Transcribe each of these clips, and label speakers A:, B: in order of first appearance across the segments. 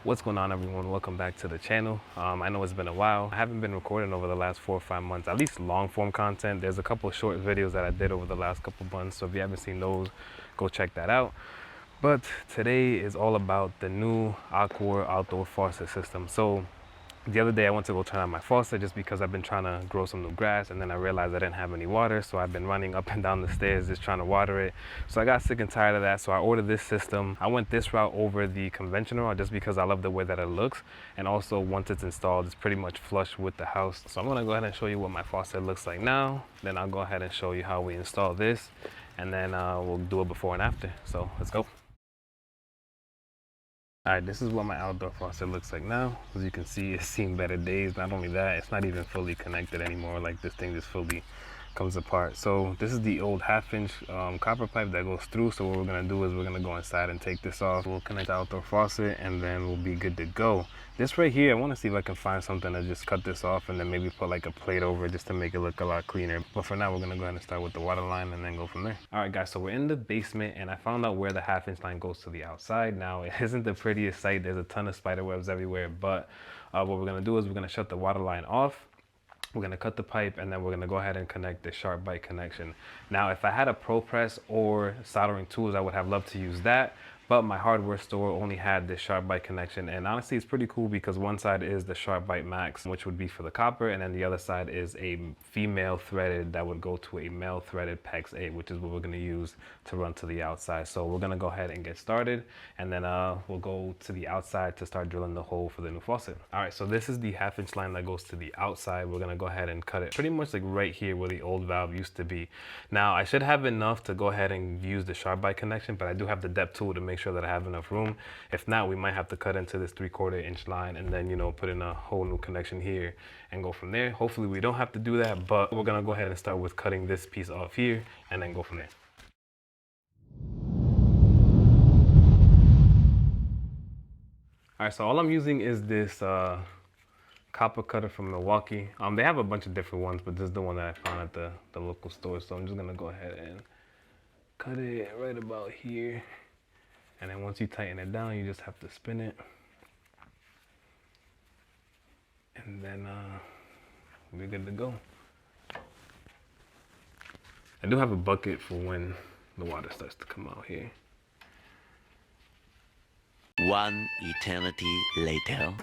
A: What's going on, everyone? Welcome back to the channel. I know it's been a while. I haven't been recording over the last 4 or 5 months, at least long form content. There's a couple of short videos that I did over the last couple months, so if you haven't seen those, go check that out. But today is all about the new Aquor outdoor faucet system. So the other day I went to go turn on my faucet just because I've been trying to grow some new grass, and then I realized I didn't have any water, so I've been running up and down the stairs just trying to water it. So I got sick and tired of that, so I ordered this system. I went this route over the conventional just because I love the way that it looks, and also once it's installed it's pretty much flush with the house. So I'm gonna go ahead and show you what my faucet looks like now, then I'll go ahead and show you how we install this, and then we'll do it before and after. So let's go. All right, this is what my outdoor faucet looks like now. As you can see, it's seen better days. Not only that, it's not even fully connected anymore. Like, this thing just fully comes apart. So this is the old 1/2-inch copper pipe that goes through. So what we're gonna do is we're gonna go inside and take this off. We'll connect the outdoor faucet and then we'll be good to go. This right here, I wanna see if I can find something to just cut this off and then maybe put like a plate over it just to make it look a lot cleaner. But for now, we're gonna go ahead and start with the water line and then go from there. All right, guys, so we're in the basement and I found out where the 1/2-inch line goes to the outside. Now, it isn't the prettiest sight. There's a ton of spider webs everywhere, but what we're gonna do is we're gonna shut the water line off. We're gonna cut the pipe and then we're gonna go ahead and connect the sharp bite connection. Now, if I had a Pro Press or soldering tools, I would have loved to use that, but my hardware store only had this sharp bite connection. And honestly, it's pretty cool because one side is the sharp bite max, which would be for the copper, and then the other side is a female threaded that would go to a male threaded PEX 8, which is what we're gonna use to run to the outside. So we're gonna go ahead and get started, and then we'll go to the outside to start drilling the hole for the new faucet. All right, so this is the 1/2-inch line that goes to the outside. We're gonna go ahead and cut it pretty much like right here where the old valve used to be. Now, I should have enough to go ahead and use the sharp bite connection, but I do have the depth tool to make sure that I have enough room. If not, we might have to cut into this 3/4-inch line and then, you know, put in a whole new connection here and go from there. Hopefully we don't have to do that, but we're gonna go ahead and start with cutting this piece off here and then go from there. All right, so all I'm using is this copper cutter from Milwaukee. They have a bunch of different ones, but this is the one that I found at the local store. So I'm just gonna go ahead and cut it right about here. And then once you tighten it down, you just have to spin it. And then we're good to go. I do have a bucket for when the water starts to come out here.
B: One eternity later.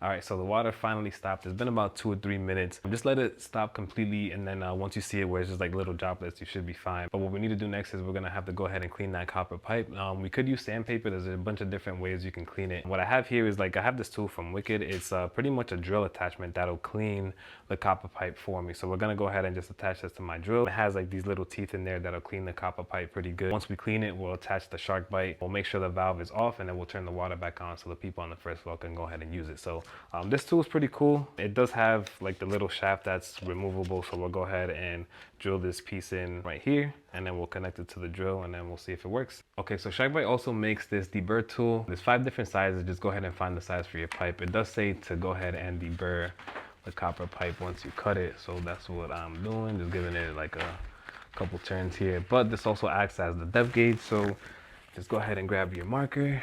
A: All right, so the water finally stopped. It's been about 2 or 3 minutes. Just let it stop completely, and then once you see it where it's just like little droplets, you should be fine. But what we need to do next is we're gonna have to go ahead and clean that copper pipe. We could use sandpaper. There's a bunch of different ways you can clean it. What I have here is, like, I have this tool from Wicked. It's pretty much a drill attachment that'll clean the copper pipe for me. So we're gonna go ahead and just attach this to my drill. It has like these little teeth in there that'll clean the copper pipe pretty good. Once we clean it, we'll attach the shark bite. We'll make sure the valve is off, and then we'll turn the water back on so the people on the first floor can go ahead and use it. So this tool is pretty cool. It does have like the little shaft that's removable, so we'll go ahead and drill this piece in right here, and then we'll connect it to the drill, and then we'll see if it works. Okay, so SharkBite also makes this deburr tool. There's 5 different sizes. Just go ahead and find the size for your pipe. It does say to go ahead and deburr the copper pipe once you cut it, so that's what I'm doing, just giving it like a couple turns here. But this also acts as the depth gauge, so just go ahead and grab your marker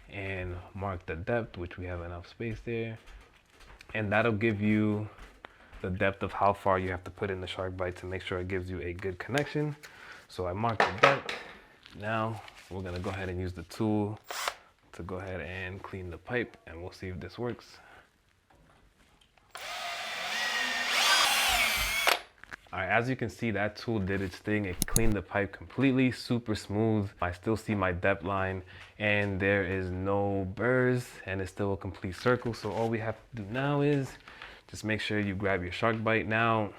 A: and mark the depth, which we have enough space there. And that'll give you the depth of how far you have to put in the shark bite to make sure it gives you a good connection. So I marked the depth. Now we're gonna go ahead and use the tool to go ahead and clean the pipe, and we'll see if this works. All right, as you can see, that tool did its thing. It cleaned the pipe completely, super smooth. I still see my depth line, and there is no burrs, and it's still a complete circle. So all we have to do now is just make sure you grab your shark bite. Now,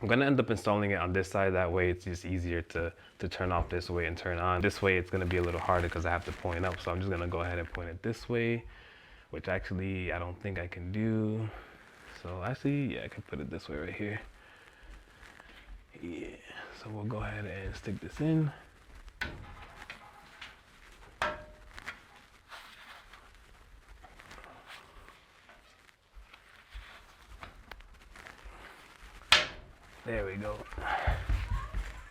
A: I'm gonna end up installing it on this side. That way it's just easier to turn off this way and turn on. This way it's gonna be a little harder because I have to point up. So I'm just gonna go ahead and point it this way, which actually I don't think I can do. So actually, yeah, I can put it this way right here. Yeah, so we'll go ahead and stick this in. There we go.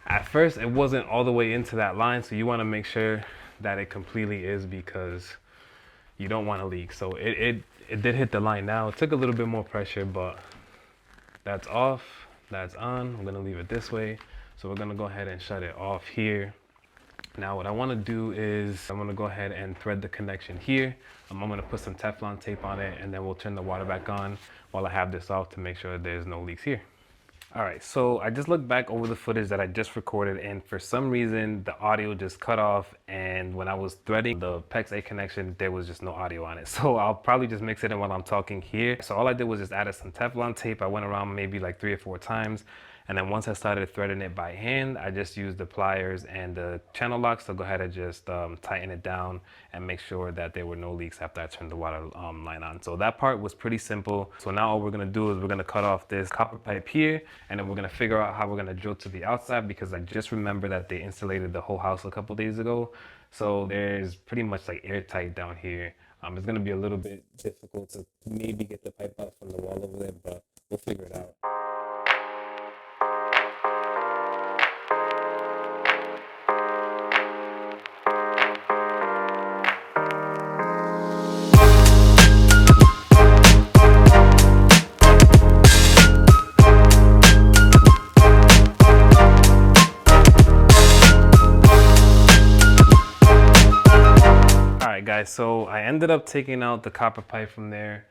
A: I first it wasn't all the way into that line, so you want to make sure that it completely is, because you don't want to leak. So it did hit the line now. It took a little bit more pressure, but that's off, that's on. I'm gonna leave it this way. So we're gonna go ahead and shut it off here. Now what I want to do is I'm going to go ahead and thread the connection here. I'm going to put some Teflon tape on it, and then we'll turn the water back on while I have this off to make sure there's no leaks here. All right, so I just looked back over the footage that I just recorded, and for some reason the audio just cut off, and when I was threading the PEX A connection, there was just no audio on it. So I'll probably just mix it in while I'm talking here. So all I did was just added some Teflon tape. I went around maybe like 3 or 4 times. And then once I started threading it by hand, I just used the pliers and the channel locks to go ahead and just tighten it down and make sure that there were no leaks after I turned the water line on. So that part was pretty simple. So now all we're gonna do is we're gonna cut off this copper pipe here, and then we're gonna figure out how we're gonna drill to the outside, because I just remember that they insulated the whole house a couple days ago. So there's pretty much like airtight down here. It's gonna be a little bit difficult to maybe get the pipe out from the wall over there, but we'll figure it out. Guys, so I ended up taking out the copper pipe from there.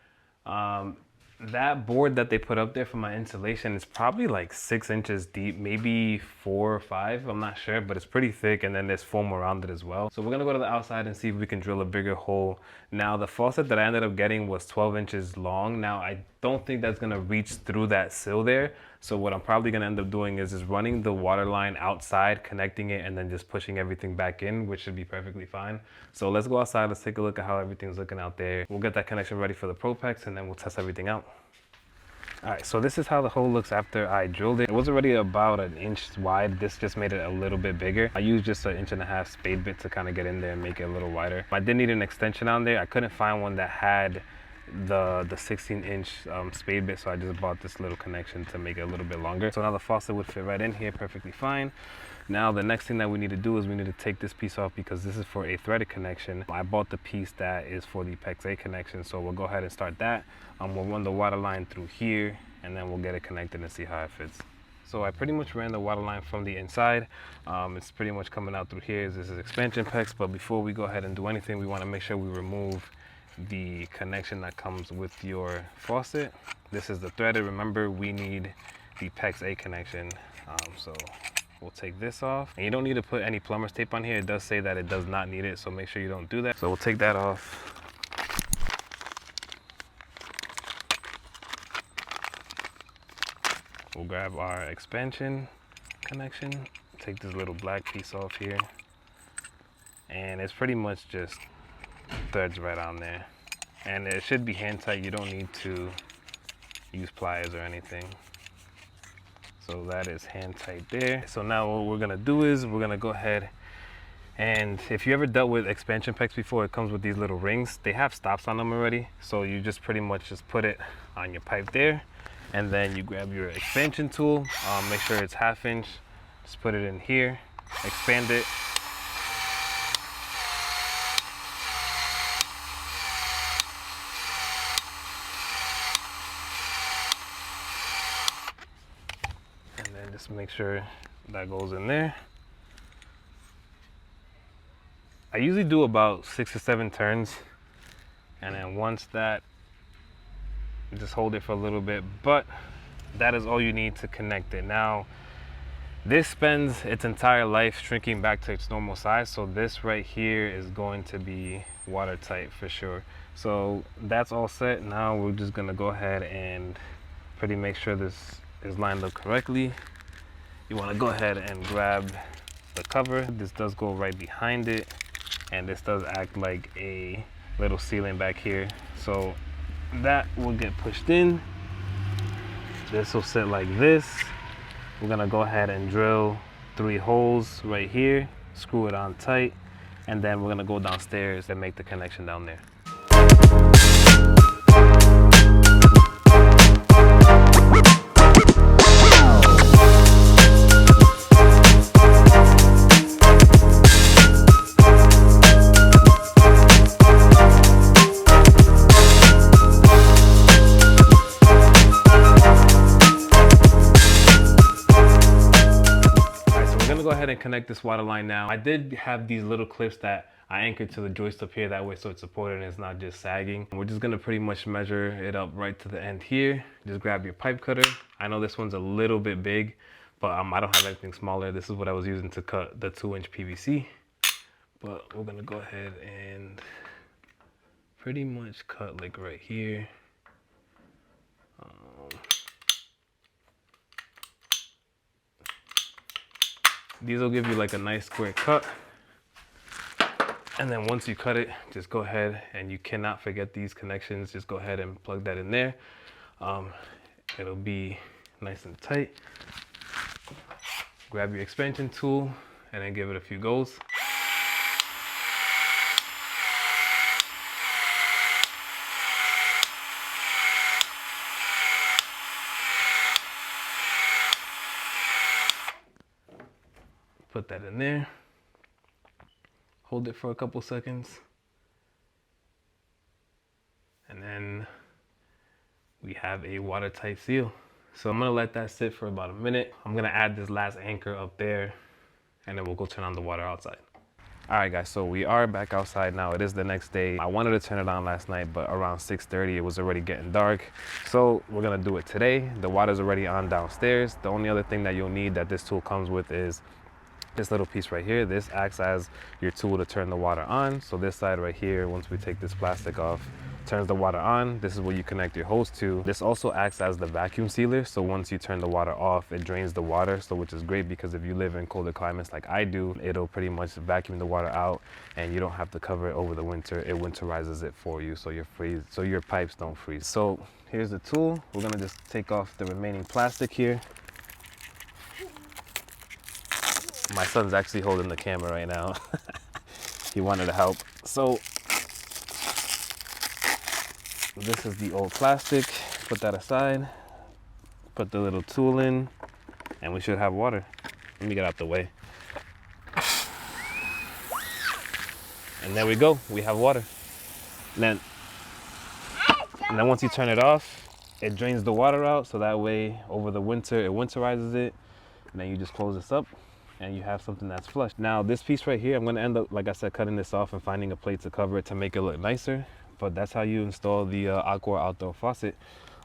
A: That board that they put up there for my insulation is probably like 6 inches deep, maybe 4 or 5, I'm not sure, but it's pretty thick, and then there's foam around it as well. So we're gonna go to the outside and see if we can drill a bigger hole. Now the faucet that I ended up getting was 12 inches long. Now I don't think that's gonna reach through that sill there. So what I'm probably gonna end up doing is just running the water line outside, connecting it, and then just pushing everything back in, which should be perfectly fine. So let's go outside, let's take a look at how everything's looking out there. We'll get that connection ready for the ProPEX, and then we'll test everything out. All right, so this is how the hole looks after I drilled it. It was already about 1 inch wide. This just made it a little bit bigger. I used just 1.5 inch spade bit to kind of get in there and make it a little wider. I did need an extension on there. I couldn't find one that had the 16-inch spade bit, so I just bought this little connection to make it a little bit longer. So now the faucet would fit right in here perfectly fine. Now the next thing that we need to do is we need to take this piece off, because this is for a threaded connection. I bought the piece that is for the PEX A connection, so we'll go ahead and start that. We'll run the water line through here, and then we'll get it connected and see how it fits. So I pretty much ran the water line from the inside. It's pretty much coming out through here. This is expansion PEX, but before we go ahead and do anything, we want to make sure we remove the connection that comes with your faucet. This is the threaded. Remember, we need the PEX A connection. So we'll take this off, and you don't need to put any plumber's tape on here. It does say that it does not need it, so make sure you don't do that. So we'll take that off. We'll grab our expansion connection, take this little black piece off here, and it's pretty much just threads right on there, and it should be hand tight. You don't need to use pliers or anything. So that is hand tight there. So now what we're gonna do is we're gonna go ahead, and if you ever dealt with expansion PEX before, it comes with these little rings. They have stops on them already, so you just pretty much just put it on your pipe there, and then you grab your expansion tool. Make sure it's 1/2 inch. Just put it in here, expand it. And then just make sure that goes in there. I usually do about 6 or 7 turns, and then once that, just hold it for a little bit, but that is all you need to connect it. Now this spends its entire life shrinking back to its normal size, so this right here is going to be watertight for sure. So that's all set. Now we're just gonna go ahead and pretty make sure this is lined up correctly. You want to go ahead and grab the cover. This does go right behind it, and this does act like a little ceiling back here, so that will get pushed in. This will sit like this. We're gonna go ahead and drill 3 holes right here, screw it on tight, and then we're gonna go downstairs and make the connection down there. and connect this water line now. I did have these little clips that I anchored to the joist up here, that way so it's supported and it's not just sagging. We're just gonna pretty much measure it up right to the end here. Just grab your pipe cutter. I know this one's a little bit big, but I don't have anything smaller. This is what I was using to cut the 2-inch PVC. But we're gonna go ahead and pretty much cut like right here. These will give you like a nice square cut. And then once you cut it, just go ahead, and you cannot forget these connections. Just go ahead and plug that in there. It'll be nice and tight. Grab your expansion tool and then give it a few goes. Put that in there. Hold it for a couple seconds. And then we have a watertight seal. So I'm gonna let that sit for about a minute. I'm gonna add this last anchor up there, and then we'll go turn on the water outside. All right guys, so we are back outside now. It is the next day. I wanted to turn it on last night, but around 6:30 it was already getting dark. So we're gonna do it today. The water's already on downstairs. The only other thing that you'll need that this tool comes with is this little piece right here. This acts as your tool to turn the water on. So this side right here, once we take this plastic off, turns the water on. This is where you connect your hose to. This also acts as the vacuum sealer. So once you turn the water off, it drains the water. So which is great, because if you live in colder climates like I do, it'll pretty much vacuum the water out, and you don't have to cover it over the winter. It winterizes it for you, so your pipes don't freeze. So here's the tool. We're gonna just take off the remaining plastic here. My son's actually holding the camera right now. He wanted to help. So this is the old plastic. Put that aside. Put the little tool in, and we should have water. Let me get out the way. And there we go. We have water. And then once you turn it off, it drains the water out. So that way, over the winter, it winterizes it. And then you just close this up, and you have something that's flush. Now this piece right here, I'm gonna end up, like I said, cutting this off and finding a plate to cover it to make it look nicer. But that's how you install the Aquor outdoor faucet.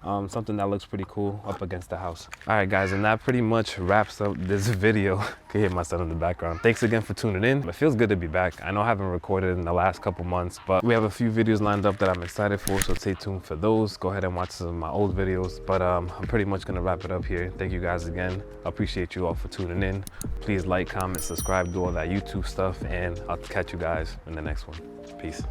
A: Something that looks pretty cool up against the house. All right guys, and that pretty much wraps up this video. Can hear my son in the background. Thanks again for tuning in. It feels good to be back. I know I haven't recorded in the last couple months, but we have a few videos lined up that I'm excited for, so stay tuned for those. Go ahead and watch some of my old videos, but I'm pretty much gonna wrap it up here. Thank you guys again. I appreciate you all for tuning in. Please like, comment, subscribe, do all that YouTube stuff, and I'll catch you guys in the next one. Peace.